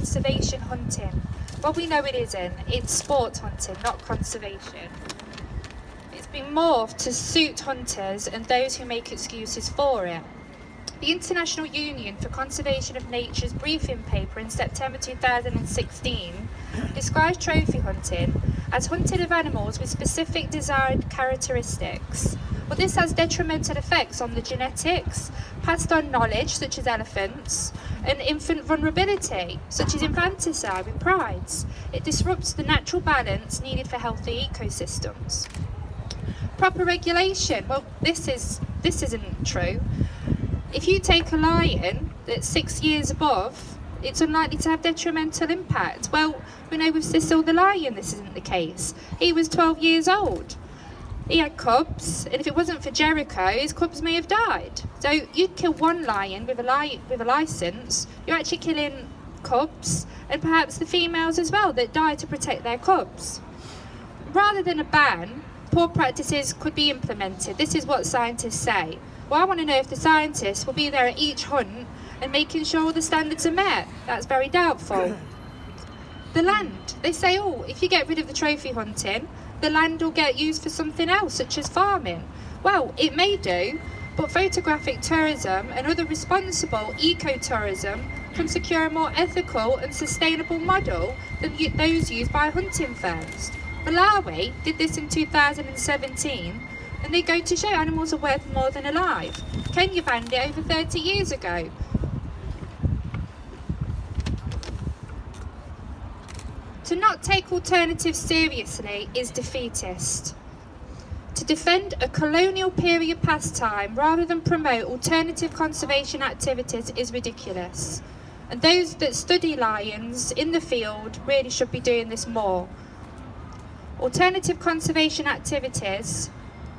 conservation hunting? Well, we know it isn't. It's sport hunting, not conservation. It's been morphed to suit hunters and those who make excuses for it. The International Union for Conservation of Nature's briefing paper in September 2016 describes trophy hunting as hunting of animals with specific desired characteristics. Well, this has detrimental effects on the genetics, passed on knowledge, such as elephants, and infant vulnerability, such as infanticide with prides. It disrupts the natural balance needed for healthy ecosystems. Proper regulation. Well, this isn't true. If you take a lion that's 6 years above, it's unlikely to have detrimental impact. Well, we know with Cecil the lion this isn't the case. He was 12 years old. He had cubs, and if it wasn't for Jericho, his cubs may have died. So you'd kill one lion with a license, you're actually killing cubs, and perhaps the females as well that die to protect their cubs. Rather than a ban, poor practices could be implemented. This is what scientists say. Well, I want to know if the scientists will be there at each hunt and making sure all the standards are met. That's very doubtful. The land. They say, if you get rid of the trophy hunting, the land will get used for something else, such as farming. Well, it may do, but photographic tourism and other responsible ecotourism can secure a more ethical and sustainable model than those used by hunting firms. Malawi did this in 2017, and they go to show animals are worth more than alive. Kenya banned it over 30 years ago. To not take alternatives seriously is defeatist. To defend a colonial period pastime rather than promote alternative conservation activities is ridiculous. And those that study lions in the field really should be doing this more. Alternative conservation activities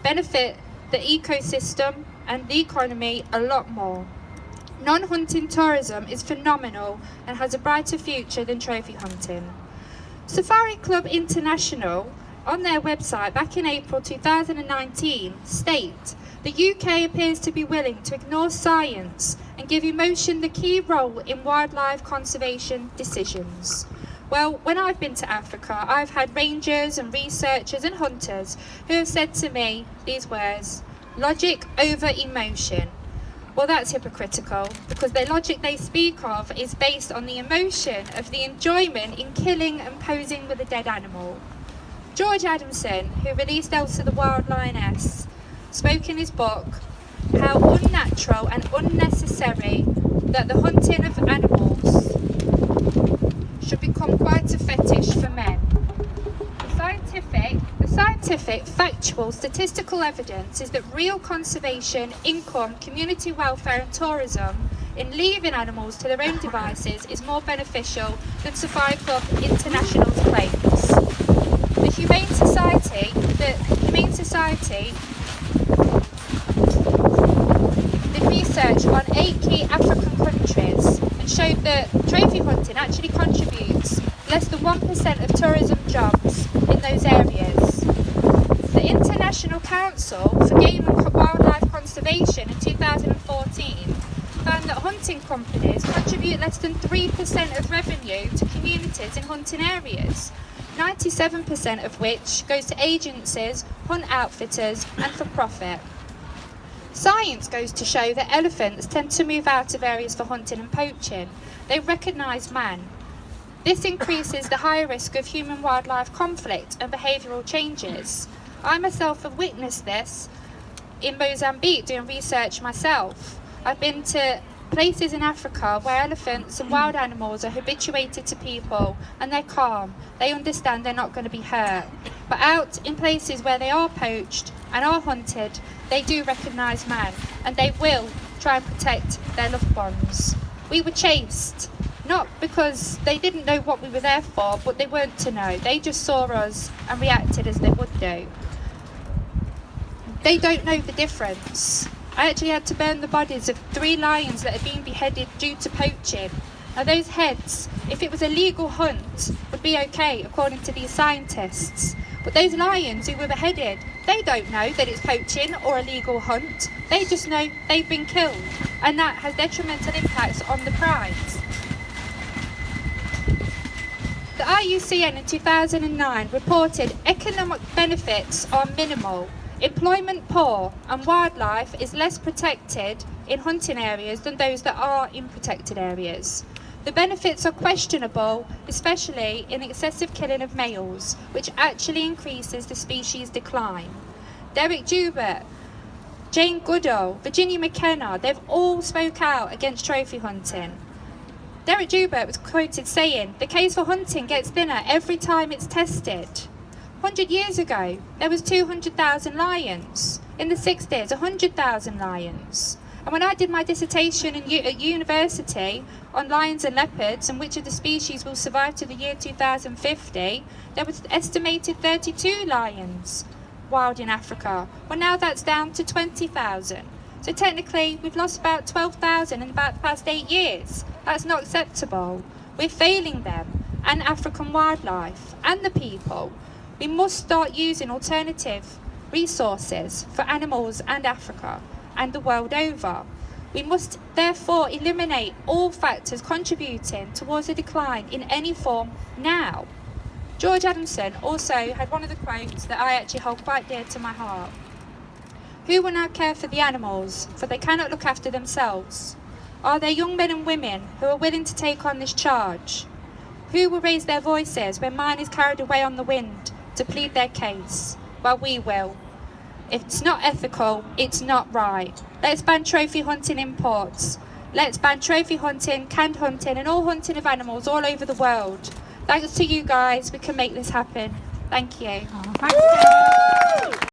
benefit the ecosystem and the economy a lot more. Non-hunting tourism is phenomenal and has a brighter future than trophy hunting. Safari Club International, on their website back in April 2019, state the UK appears to be willing to ignore science and give emotion the key role in wildlife conservation decisions. Well, when I've been to Africa, I've had rangers and researchers and hunters who have said to me these words: logic over emotion. Well, that's hypocritical, because the logic they speak of is based on the emotion of the enjoyment in killing and posing with a dead animal. George Adamson, who released Elsa the Wild Lioness, spoke in his book how unnatural and unnecessary that the hunting of animals should become quite a fetish for men. The scientific, factual, statistical evidence is that real conservation, income, community welfare and tourism in leaving animals to their own devices is more beneficial than Safari Club International's claims. The Humane Society did research on 8 key African countries and showed that trophy hunting actually contributes less than 1% of tourism jobs in those areas. The International Council for Game and Wildlife Conservation in 2014 found that hunting companies contribute less than 3% of revenue to communities in hunting areas, 97% of which goes to agencies, hunt outfitters and for profit. Science goes to show that elephants tend to move out of areas for hunting and poaching. They recognise man. This increases the higher risk of human-wildlife conflict and behavioural changes. I myself have witnessed this in Mozambique doing research myself. I've been to places in Africa where elephants and wild animals are habituated to people and they're calm. They understand they're not going to be hurt. But out in places where they are poached and are hunted, they do recognise man and they will try and protect their loved ones. We were chased, not because they didn't know what we were there for, but they weren't to know. They just saw us and reacted as they would do. They don't know the difference. I actually had to burn the bodies of 3 lions that had been beheaded due to poaching. Now those heads, if it was a legal hunt, would be okay according to these scientists. But those lions who were beheaded, they don't know that it's poaching or a legal hunt. They just know they've been killed, and that has detrimental impacts on the prize. IUCN in 2009 reported economic benefits are minimal, employment poor, and wildlife is less protected in hunting areas than those that are in protected areas. The benefits are questionable, especially in excessive killing of males, which actually increases the species decline. Derek Joubert, Jane Goodall, Virginia McKenna, they've all spoke out against trophy hunting. Derek Joubert was quoted saying, "The case for hunting gets thinner every time it's tested." 100 years ago, there was 200,000 lions. In the 60s, 100,000 lions. And when I did my dissertation at university on lions and leopards and which of the species will survive to the year 2050, there was estimated 32 lions wild in Africa. Well, now that's down to 20,000. So technically, we've lost about 12,000 in about the past 8 years. That's not acceptable. We're failing them and African wildlife and the people. We must start using alternative resources for animals and Africa and the world over. We must therefore eliminate all factors contributing towards a decline in any form now. George Adamson also had one of the quotes that I actually hold quite dear to my heart. "Who will now care for the animals, for they cannot look after themselves? Are there young men and women who are willing to take on this charge? Who will raise their voices when mine is carried away on the wind to plead their case? Well, we will. If it's not ethical, it's not right. Let's ban trophy hunting imports. Let's ban trophy hunting, canned hunting, and all hunting of animals all over the world. Thanks to you guys, we can make this happen. Thank you." Oh, thank you.